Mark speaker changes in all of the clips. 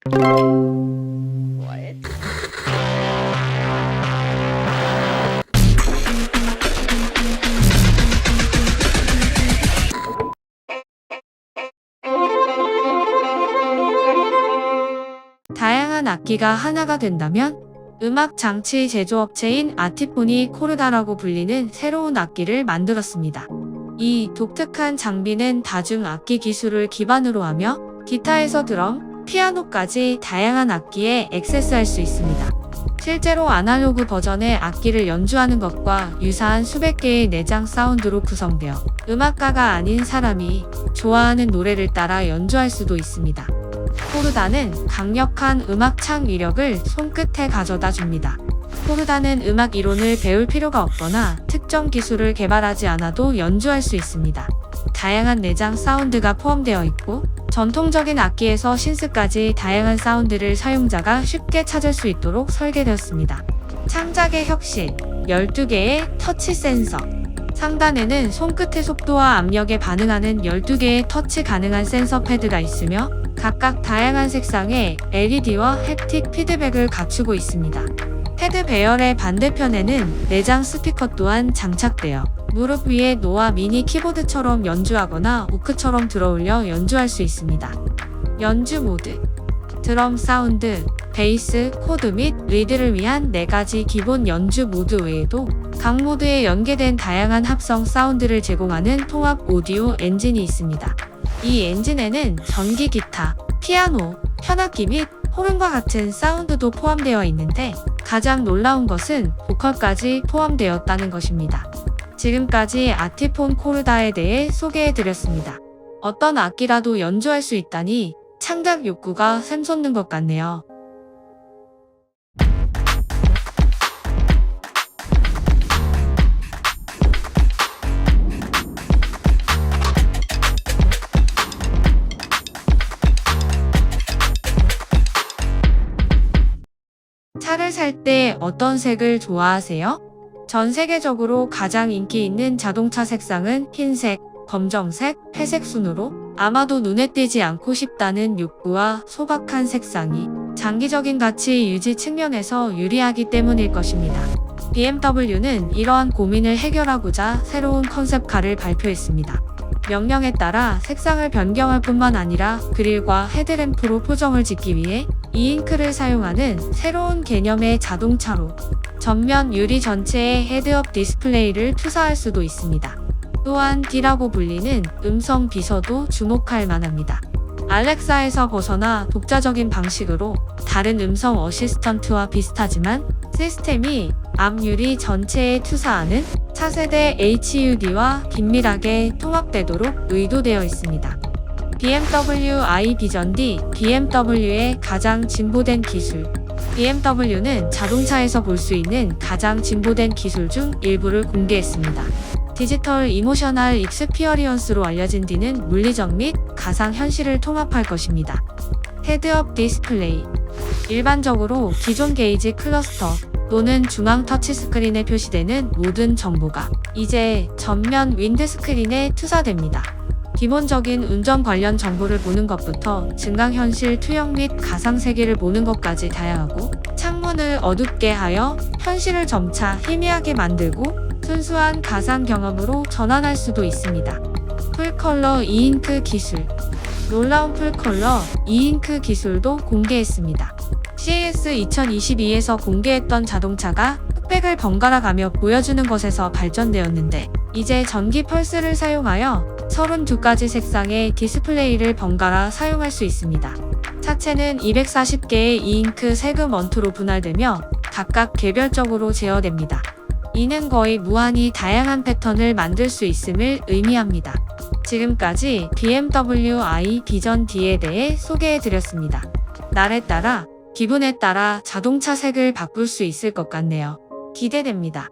Speaker 1: What?
Speaker 2: 다양한 악기가 하나가 된다면 음악 장치 제조업체인 아티포니 코르다라고 불리는 새로운 악기를 만들었습니다. 이 독특한 장비는 다중 악기 기술을 기반으로 하며 기타에서 드럼, 피아노까지 다양한 악기에 액세스할 수 있습니다. 실제로 아날로그 버전의 악기를 연주하는 것과 유사한 수백 개의 내장 사운드로 구성되어 음악가가 아닌 사람이 좋아하는 노래를 따라 연주할 수도 있습니다. 코르다는 강력한 음악 창의력을 손끝에 가져다 줍니다. 코르다는 음악 이론을 배울 필요가 없거나 특정 기술을 개발하지 않아도 연주할 수 있습니다. 다양한 내장 사운드가 포함되어 있고 전통적인 악기에서 신스까지 다양한 사운드를 사용자가 쉽게 찾을 수 있도록 설계되었습니다. 창작의 혁신, 12개의 터치 센서. 상단에는 손끝의 속도와 압력에 반응하는 12개의 터치 가능한 센서 패드가 있으며 각각 다양한 색상의 LED와 햅틱 피드백을 갖추고 있습니다. 패드 배열의 반대편에는 내장 스피커 또한 장착되어 무릎 위에 놓아 미니 키보드처럼 연주하거나 우크처럼 들어올려 연주할 수 있습니다. 연주 모드, 드럼 사운드, 베이스, 코드 및 리드를 위한 4가지 기본 연주 모드 외에도 각 모드에 연계된 다양한 합성 사운드를 제공하는 통합 오디오 엔진이 있습니다. 이 엔진에는 전기 기타, 피아노, 현악기 및 호른과 같은 사운드도 포함되어 있는데 가장 놀라운 것은 보컬까지 포함되었다는 것입니다. 지금까지 아티폰 코르다에 대해 소개해드렸습니다. 어떤 악기라도 연주할 수 있다니 창작 욕구가 샘솟는 것 같네요. 차를 살 때 어떤 색을 좋아하세요? 전 세계적으로 가장 인기 있는 자동차 색상은 흰색, 검정색, 회색 순으로 아마도 눈에 띄지 않고 싶다는 욕구와 소박한 색상이 장기적인 가치 유지 측면에서 유리하기 때문일 것입니다. BMW는 이러한 고민을 해결하고자 새로운 컨셉카를 발표했습니다. 명령에 따라 색상을 변경할 뿐만 아니라 그릴과 헤드램프로 표정을 짓기 위해 이잉크를 사용하는 새로운 개념의 자동차로 전면 유리 전체에 헤드업 디스플레이를 투사할 수도 있습니다. 또한 D라고 불리는 음성 비서도 주목할 만합니다. 알렉사에서 벗어나 독자적인 방식으로 다른 음성 어시스턴트와 비슷하지만 시스템이 앞유리 전체에 투사하는 차세대 HUD와 긴밀하게 통합되도록 의도되어 있습니다. BMW i 비전 D, BMW의 가장 진보된 기술. BMW는 자동차에서 볼 수 있는 가장 진보된 기술 중 일부를 공개했습니다. 디지털 이모셔널 익스피어리언스로 알려진 D는 물리적 및 가상 현실을 통합할 것입니다. 헤드업 디스플레이. 일반적으로 기존 게이지 클러스터 또는 중앙 터치스크린에 표시되는 모든 정보가 이제 전면 윈드스크린에 투사됩니다. 기본적인 운전 관련 정보를 보는 것부터 증강현실 투영 및 가상세계를 보는 것까지 다양하고 창문을 어둡게 하여 현실을 점차 희미하게 만들고 순수한 가상 경험으로 전환할 수도 있습니다. 풀컬러 이잉크 기술. 놀라운 풀컬러 이잉크 기술도 공개했습니다. CES 2022에서 공개했던 자동차가 흑백을 번갈아 가며 보여주는 것에서 발전되었는데 이제 전기 펄스를 사용하여 32가지 색상의 디스플레이를 번갈아 사용할 수 있습니다. 차체는 240개의 이잉크 세금 원투로 분할되며 각각 개별적으로 제어됩니다. 이는 거의 무한히 다양한 패턴을 만들 수 있음을 의미합니다. 지금까지 BMW i 비전 D에 대해 소개해드렸습니다. 날에 따라, 기분에 따라 자동차 색을 바꿀 수 있을 것 같네요. 기대됩니다.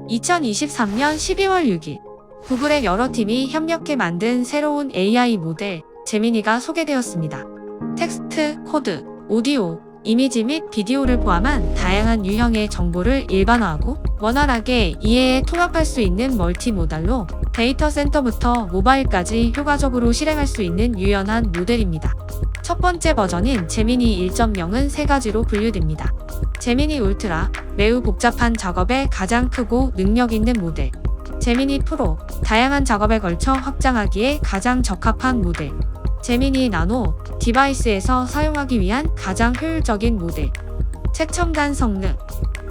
Speaker 2: (2023년 12월 6일) 구글의 여러 팀이 협력해 만든 새로운 AI 모델 제미니가 소개되었습니다. 텍스트, 코드, 오디오, 이미지 및 비디오를 포함한 다양한 유형의 정보를 일반화하고 원활하게 이해에 통합할 수 있는 멀티모달로 데이터 센터부터 모바일까지 효과적으로 실행할 수 있는 유연한 모델입니다. 첫 번째 버전인 제미니 1.0은 세 가지로 분류됩니다. 제미니 울트라, 매우 복잡한 작업에 가장 크고 능력 있는 모델. 제미니 프로, 다양한 작업에 걸쳐 확장하기에 가장 적합한 모델. 제미니 나노, 디바이스에서 사용하기 위한 가장 효율적인 모델. 최첨단 성능.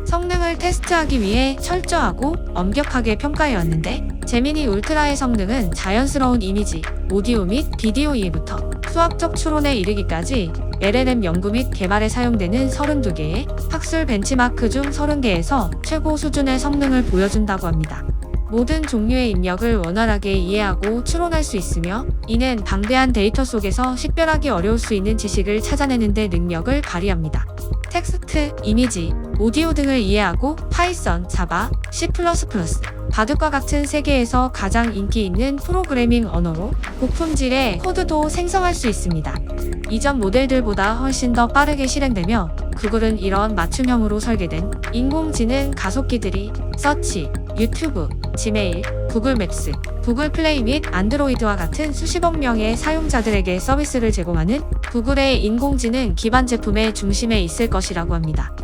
Speaker 2: 성능을 테스트하기 위해 철저하고 엄격하게 평가해왔는데 제미니 울트라의 성능은 자연스러운 이미지, 오디오 및 비디오 이해부터 수학적 추론에 이르기까지 LLM 연구 및 개발에 사용되는 32개의 학술 벤치마크 중 30개에서 최고 수준의 성능을 보여준다고 합니다. 모든 종류의 입력을 원활하게 이해하고 추론할 수 있으며 이는 방대한 데이터 속에서 식별하기 어려울 수 있는 지식을 찾아내는 데 능력을 발휘합니다. 텍스트, 이미지, 오디오 등을 이해하고 파이썬, 자바, C++, 바둑과 같은 세계에서 가장 인기 있는 프로그래밍 언어로 고품질의 코드도 생성할 수 있습니다. 이전 모델들보다 훨씬 더 빠르게 실행되며 구글은 이런 맞춤형으로 설계된 인공지능 가속기들이 서치, 유튜브, 지메일, 구글 맵스, 구글 플레이 및 안드로이드와 같은 수십억 명의 사용자들에게 서비스를 제공하는 구글의 인공지능 기반 제품의 중심에 있을 것이라고 합니다.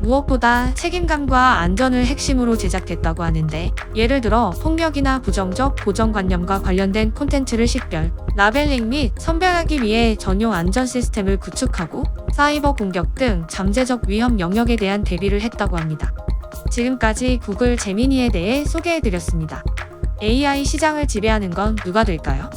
Speaker 2: 무엇보다 책임감과 안전을 핵심으로 제작했다고 하는데 예를 들어 폭력이나 부정적 고정관념과 관련된 콘텐츠를 식별, 라벨링 및 선별하기 위해 전용 안전 시스템을 구축하고 사이버 공격 등 잠재적 위험 영역에 대한 대비를 했다고 합니다. 지금까지 구글 제미니에 대해 소개해드렸습니다. AI 시장을 지배하는 건 누가 될까요?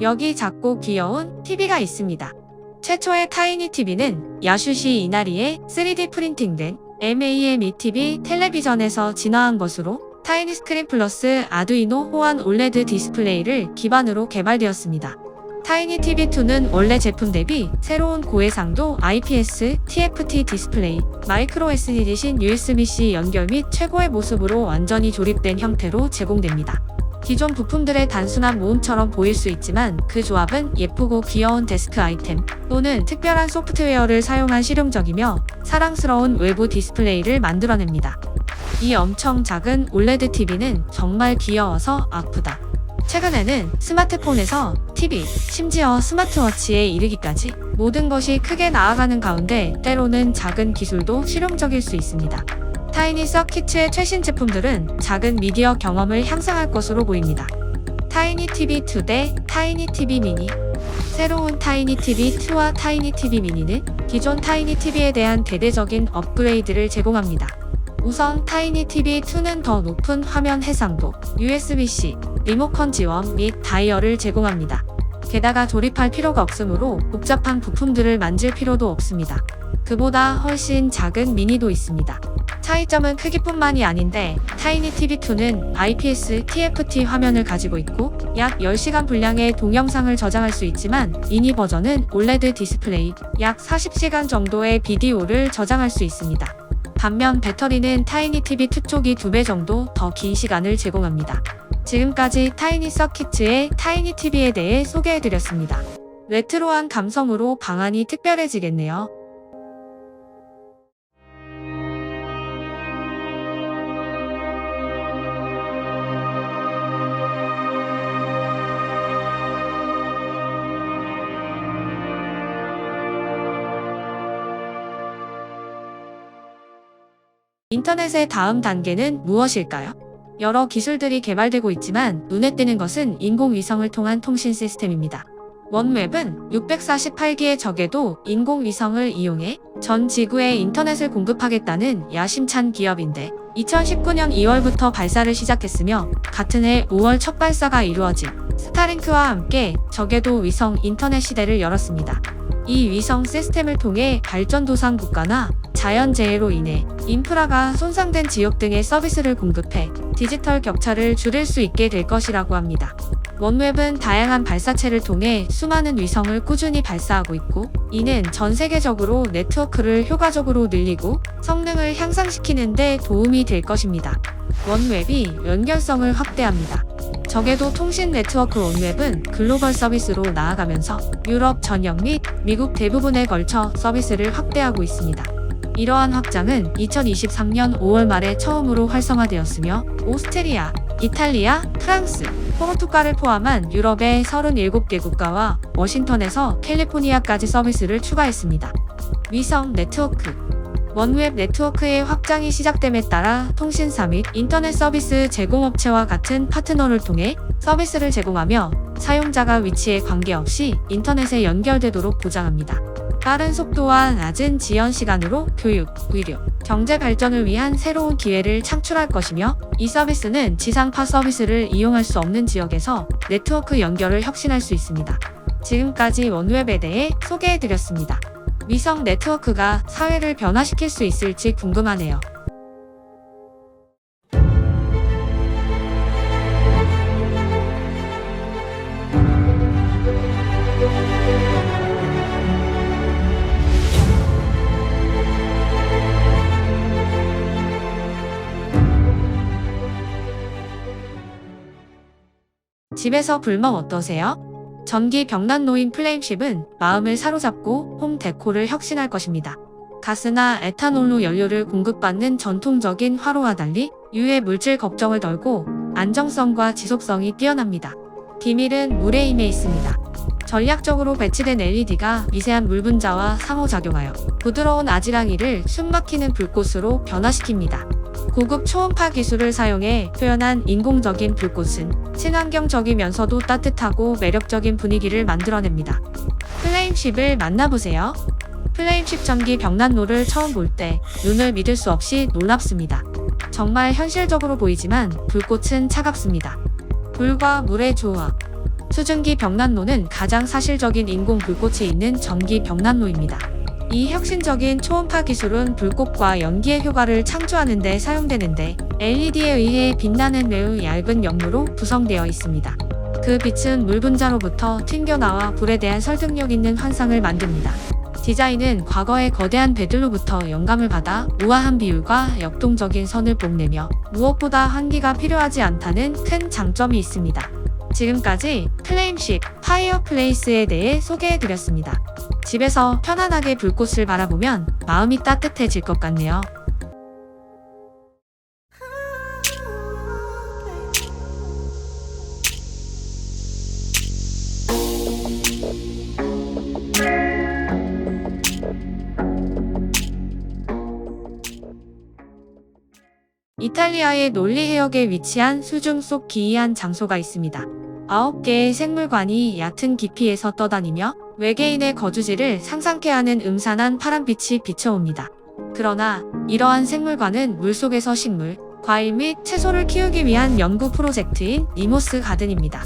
Speaker 2: 여기 작고 귀여운 TV가 있습니다. 최초의 타이니 TV는 야슈시 이나리의 3D 프린팅된 MAME TV 텔레비전에서 진화한 것으로 타이니 스크린 플러스 아두이노 호환 올레드 디스플레이를 기반으로 개발되었습니다. 타이니 TV2는 원래 제품 대비 새로운 고해상도 IPS TFT 디스플레이, 마이크로 SD 대신 USB-C 연결 및 최고의 모습으로 완전히 조립된 형태로 제공됩니다. 기존 부품들의 단순한 모음처럼 보일 수 있지만 그 조합은 예쁘고 귀여운 데스크 아이템 또는 특별한 소프트웨어를 사용한 실용적이며 사랑스러운 외부 디스플레이를 만들어냅니다. 이 엄청 작은 올레드 TV는 정말 귀여워서 아프다. 최근에는 스마트폰에서 TV, 심지어 스마트워치에 이르기까지 모든 것이 크게 나아가는 가운데 때로는 작은 기술도 실용적일 수 있습니다. 타이니 서킷의 최신 제품들은 작은 미디어 경험을 향상할 것으로 보입니다. 타이니 TV2 대 타이니 TV 미니. 새로운 타이니 TV2와 타이니 TV 미니는 기존 타이니 TV에 대한 대대적인 업그레이드를 제공합니다. 우선 타이니 TV2는 더 높은 화면 해상도, USB-C, 리모컨 지원 및 다이얼을 제공합니다. 게다가 조립할 필요가 없으므로 복잡한 부품들을 만질 필요도 없습니다. 그보다 훨씬 작은 미니도 있습니다. 차이점은 크기뿐만이 아닌데 타이니 TV2는 IPS TFT 화면을 가지고 있고 약 10시간 분량의 동영상을 저장할 수 있지만 미니 버전은 올레드 디스플레이, 약 40시간 정도의 비디오를 저장할 수 있습니다. 반면 배터리는 타이니 TV2 쪽이 2배 정도 더 긴 시간을 제공합니다. 지금까지 타이니 서킷의 타이니 TV에 대해 소개해드렸습니다. 레트로한 감성으로 방안이 특별해지겠네요. 인터넷의 다음 단계는 무엇일까요? 여러 기술들이 개발되고 있지만 눈에 띄는 것은 인공위성을 통한 통신 시스템입니다. 원웹은 648기의 적에도 인공위성을 이용해 전 지구에 인터넷을 공급하겠다는 야심찬 기업인데 2019년 2월부터 발사를 시작했으며 같은 해 5월 첫 발사가 이루어진 스타링크와 함께 적에도 위성 인터넷 시대를 열었습니다. 이 위성 시스템을 통해 발전도상 국가나 자연재해로 인해 인프라가 손상된 지역 등의 서비스를 공급해 디지털 격차를 줄일 수 있게 될 것이라고 합니다. 원웹은 다양한 발사체를 통해 수많은 위성을 꾸준히 발사하고 있고, 이는 전 세계적으로 네트워크를 효과적으로 늘리고 성능을 향상시키는 데 도움이 될 것입니다. 원웹이 연결성을 확대합니다. 적외도 통신 네트워크 원웹은 글로벌 서비스로 나아가면서 유럽 전역 및 미국 대부분에 걸쳐 서비스를 확대하고 있습니다. 이러한 확장은 2023년 5월 말에 처음으로 활성화되었으며 오스트리아, 이탈리아, 프랑스, 포르투갈을 포함한 유럽의 37개 국가와 워싱턴에서 캘리포니아까지 서비스를 추가했습니다. 위성 네트워크 원웹 네트워크의 확장이 시작됨에 따라 통신사 및 인터넷 서비스 제공업체와 같은 파트너를 통해 서비스를 제공하며 사용자가 위치에 관계없이 인터넷에 연결되도록 보장합니다. 빠른 속도와 낮은 지연 시간으로 교육, 의료, 경제 발전을 위한 새로운 기회를 창출할 것이며, 이 서비스는 지상파 서비스를 이용할 수 없는 지역에서 네트워크 연결을 혁신할 수 있습니다. 지금까지 원웹에 대해 소개해드렸습니다. 위성 네트워크가 사회를 변화시킬 수 있을지 궁금하네요. 집에서 불멍 어떠세요? 전기 벽난 노인 플레임쉽은 마음을 사로잡고 홈 데코를 혁신할 것입니다. 가스나 에탄올로 연료를 공급받는 전통적인 화로와 달리 유해 물질 걱정을 덜고 안정성과 지속성이 뛰어납니다. 비밀은 물에 임해 있습니다. 전략적으로 배치된 LED가 미세한 물 분자와 상호작용하여 부드러운 아지랑이를 숨막히는 불꽃으로 변화시킵니다. 고급 초음파 기술을 사용해 표현한 인공적인 불꽃은 친환경적이면서도 따뜻하고 매력적인 분위기를 만들어냅니다. 플레임쉽을 만나보세요. 플레임쉽 전기 벽난로를 처음 볼 때 눈을 믿을 수 없이 놀랍습니다. 정말 현실적으로 보이지만 불꽃은 차갑습니다. 불과 물의 조화. 수증기 벽난로는 가장 사실적인 인공 불꽃이 있는 전기 벽난로입니다. 이 혁신적인 초음파 기술은 불꽃과 연기의 효과를 창조하는 데 사용되는데, LED에 의해 빛나는 매우 얇은 염료로 구성되어 있습니다. 그 빛은 물 분자로부터 튕겨나와 불에 대한 설득력 있는 환상을 만듭니다. 디자인은 과거의 거대한 배들로부터 영감을 받아 우아한 비율과 역동적인 선을 뽐내며 무엇보다 환기가 필요하지 않다는 큰 장점이 있습니다. 지금까지 플레임쉽 파이어플레이스에 대해 소개해드렸습니다. 집에서 편안하게 불꽃을 바라보면 마음이 따뜻해질 것 같네요. 이탈리아의 놀리 해역에 위치한 수중 속 기이한 장소가 있습니다. 9개의 생물관이 얕은 깊이에서 떠다니며 외계인의 거주지를 상상케 하는 음산한 파란빛이 비춰옵니다. 그러나 이러한 생물관은 물속에서 식물, 과일 및 채소를 키우기 위한 연구 프로젝트인 이모스 가든입니다.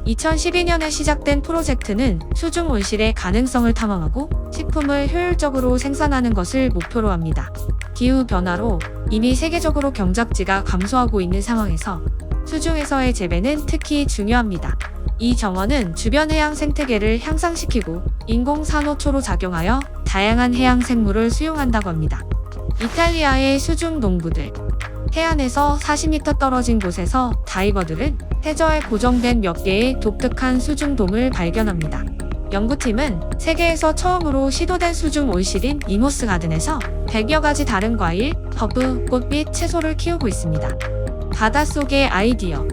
Speaker 2: 2012년에 시작된 프로젝트는 수중 온실의 가능성을 탐험하고 식품을 효율적으로 생산하는 것을 목표로 합니다. 기후변화로 이미 세계적으로 경작지가 감소하고 있는 상황에서 수중에서의 재배는 특히 중요합니다. 이 정원은 주변 해양 생태계를 향상시키고 인공산호초로 작용하여 다양한 해양 생물을 수용한다고 합니다. 이탈리아의 수중 농부들. 해안에서 40m 떨어진 곳에서 다이버들은 해저에 고정된 몇 개의 독특한 수중돔을 발견합니다. 연구팀은 세계에서 처음으로 시도된 수중 온실인 이모스 가든에서 100여 가지 다른 과일, 허브, 꽃 및 채소를 키우고 있습니다. 바닷속의 아이디어.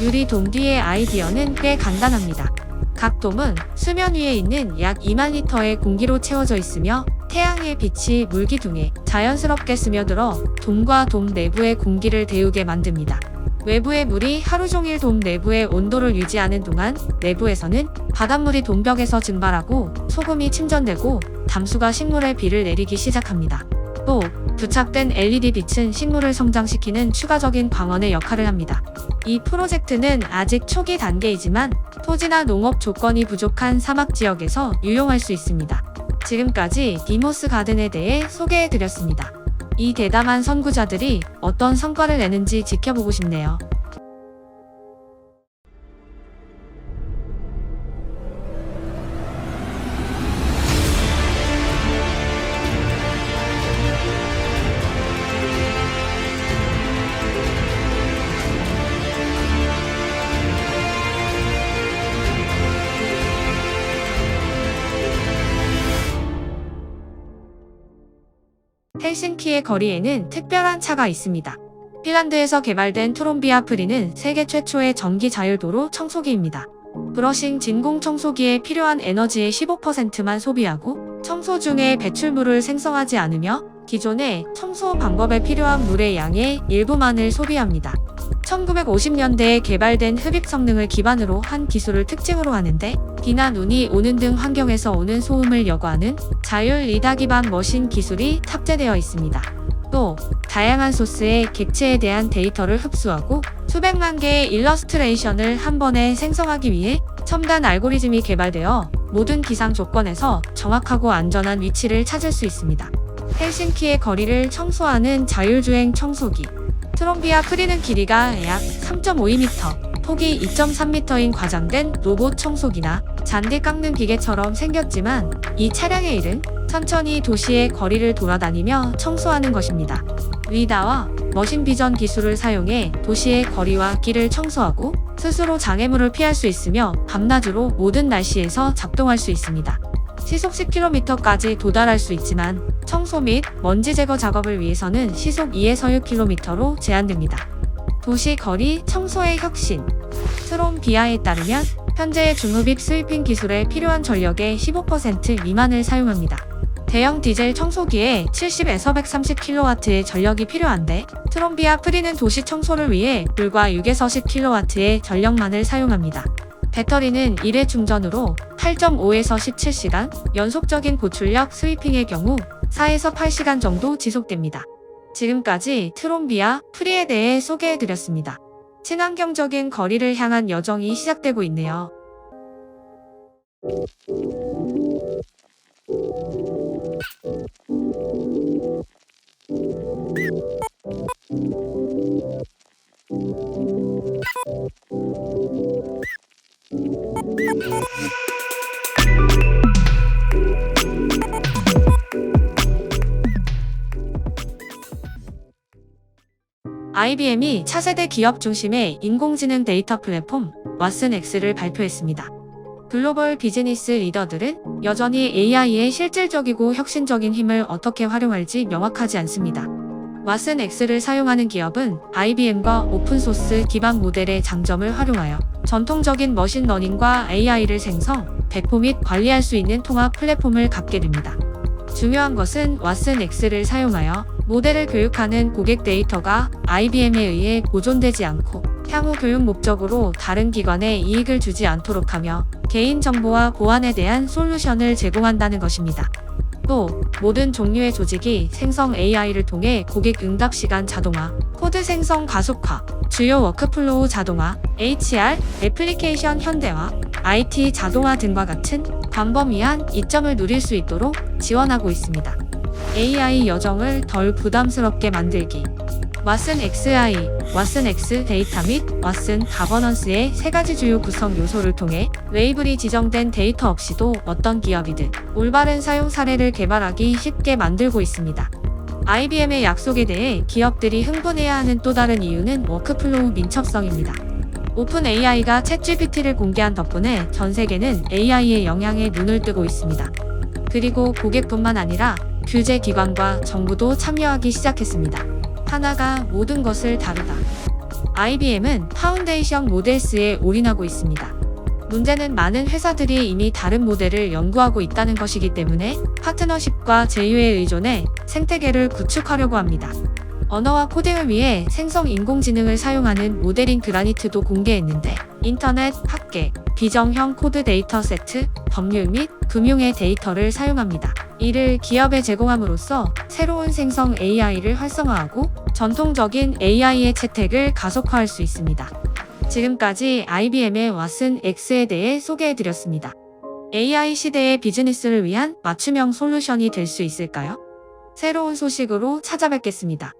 Speaker 2: 유리 돔 뒤의 아이디어는 꽤 간단합니다. 각 돔은 수면 위에 있는 약 2만 리터의 공기로 채워져 있으며 태양의 빛이 물기둥에 자연스럽게 스며들어 돔과 돔 내부의 공기를 데우게 만듭니다. 외부의 물이 하루 종일 돔 내부의 온도를 유지하는 동안 내부에서는 바닷물이 돔벽에서 증발하고 소금이 침전되고 담수가 식물에 비를 내리기 시작합니다. 또 부착된 LED 빛은 식물을 성장시키는 추가적인 광원의 역할을 합니다. 이 프로젝트는 아직 초기 단계이지만 토지나 농업 조건이 부족한 사막 지역에서 유용할 수 있습니다. 지금까지 이모스 가든에 대해 소개해드렸습니다. 이 대담한 선구자들이 어떤 성과를 내는지 지켜보고 싶네요. 헬싱키의 거리에는 특별한 차가 있습니다. 핀란드에서 개발된 트롬비아 프리는 세계 최초의 전기 자율도로 청소기입니다. 브러싱 진공 청소기에 필요한 에너지의 15%만 소비하고 청소 중에 배출물을 생성하지 않으며 기존의 청소 방법에 필요한 물의 양의 일부만을 소비합니다. 1950년대에 개발된 흡입 성능을 기반으로 한 기술을 특징으로 하는데 비나 눈이 오는 등 환경에서 오는 소음을 여과하는 자율 리다 기반 머신 기술이 탑재되어 있습니다. 또 다양한 소스의 객체에 대한 데이터를 흡수하고 수백만 개의 일러스트레이션을 한 번에 생성하기 위해 첨단 알고리즘이 개발되어 모든 기상 조건에서 정확하고 안전한 위치를 찾을 수 있습니다. 헬싱키의 거리를 청소하는 자율주행 청소기 트롬비아 프리는 길이가 약 3.52m, 폭이 2.3m인 과장된 로봇 청소기나 잔디 깎는 기계처럼 생겼지만 이 차량의 일은 천천히 도시의 거리를 돌아다니며 청소하는 것입니다. 리다와 머신 비전 기술을 사용해 도시의 거리와 길을 청소하고 스스로 장애물을 피할 수 있으며 밤낮으로 모든 날씨에서 작동할 수 있습니다. 시속 10km까지 도달할 수 있지만 청소 및 먼지 제거 작업을 위해서는 시속 2에서 6km로 제한됩니다. 도시 거리 청소의 혁신 트롬비아에 따르면 현재의 중흡입 스위핑 기술에 필요한 전력의 15% 미만을 사용합니다. 대형 디젤 청소기에 70에서 130kW의 전력이 필요한데 트롬비아 프리는 도시 청소를 위해 불과 6에서 10kW의 전력만을 사용합니다. 배터리는 1회 충전으로 8.5에서 17시간, 연속적인 고출력 스위핑의 경우 4에서 8시간 정도 지속됩니다. 지금까지 트롬비아 프리에 대해 소개해드렸습니다. 친환경적인 거리를 향한 여정이 시작되고 있네요. IBM이 차세대 기업 중심의 인공지능 데이터 플랫폼 왓슨X를 발표했습니다. 글로벌 비즈니스 리더들은 여전히 AI의 실질적이고 혁신적인 힘을 어떻게 활용할지 명확하지 않습니다. 왓슨X를 사용하는 기업은 IBM과 오픈소스 기반 모델의 장점을 활용하여 전통적인 머신러닝과 AI를 생성, 배포 및 관리할 수 있는 통합 플랫폼을 갖게 됩니다. 중요한 것은 왓슨X를 사용하여 모델을 교육하는 고객 데이터가 IBM에 의해 보존되지 않고 향후 교육 목적으로 다른 기관에 이익을 주지 않도록 하며 개인정보와 보안에 대한 솔루션을 제공한다는 것입니다. 또 모든 종류의 조직이 생성 AI를 통해 고객 응답 시간 자동화, 코드 생성 가속화, 주요 워크플로우 자동화, HR, 애플리케이션 현대화, IT 자동화 등과 같은 광범위한 이점을 누릴 수 있도록 지원하고 있습니다. AI 여정을 덜 부담스럽게 만들기. 왓슨XI, 왓슨X 데이터 및 왓슨 가버넌스의 세 가지 주요 구성 요소를 통해 레이블이 지정된 데이터 없이도 어떤 기업이든 올바른 사용 사례를 개발하기 쉽게 만들고 있습니다. IBM의 약속에 대해 기업들이 흥분해야 하는 또 다른 이유는 워크플로우 민첩성입니다. 오픈 AI가 챗GPT를 공개한 덕분에 전 세계는 AI의 영향에 눈을 뜨고 있습니다. 그리고 고객뿐만 아니라 규제 기관과 정부도 참여하기 시작했습니다. 하나가 모든 것을 다루다. IBM은 파운데이션 모델스에 올인하고 있습니다. 문제는 많은 회사들이 이미 다른 모델을 연구하고 있다는 것이기 때문에 파트너십과 제휴에 의존해 생태계를 구축하려고 합니다. 언어와 코딩을 위해 생성 인공지능을 사용하는 모델인 그라니트도 공개했는데 인터넷, 학계, 비정형 코드 데이터 세트, 법률 및 금융의 데이터를 사용합니다. 이를 기업에 제공함으로써 새로운 생성 AI를 활성화하고 전통적인 AI의 채택을 가속화할 수 있습니다. 지금까지 IBM의 왓슨X에 대해 소개해드렸습니다. AI 시대의 비즈니스를 위한 맞춤형 솔루션이 될 수 있을까요? 새로운 소식으로 찾아뵙겠습니다.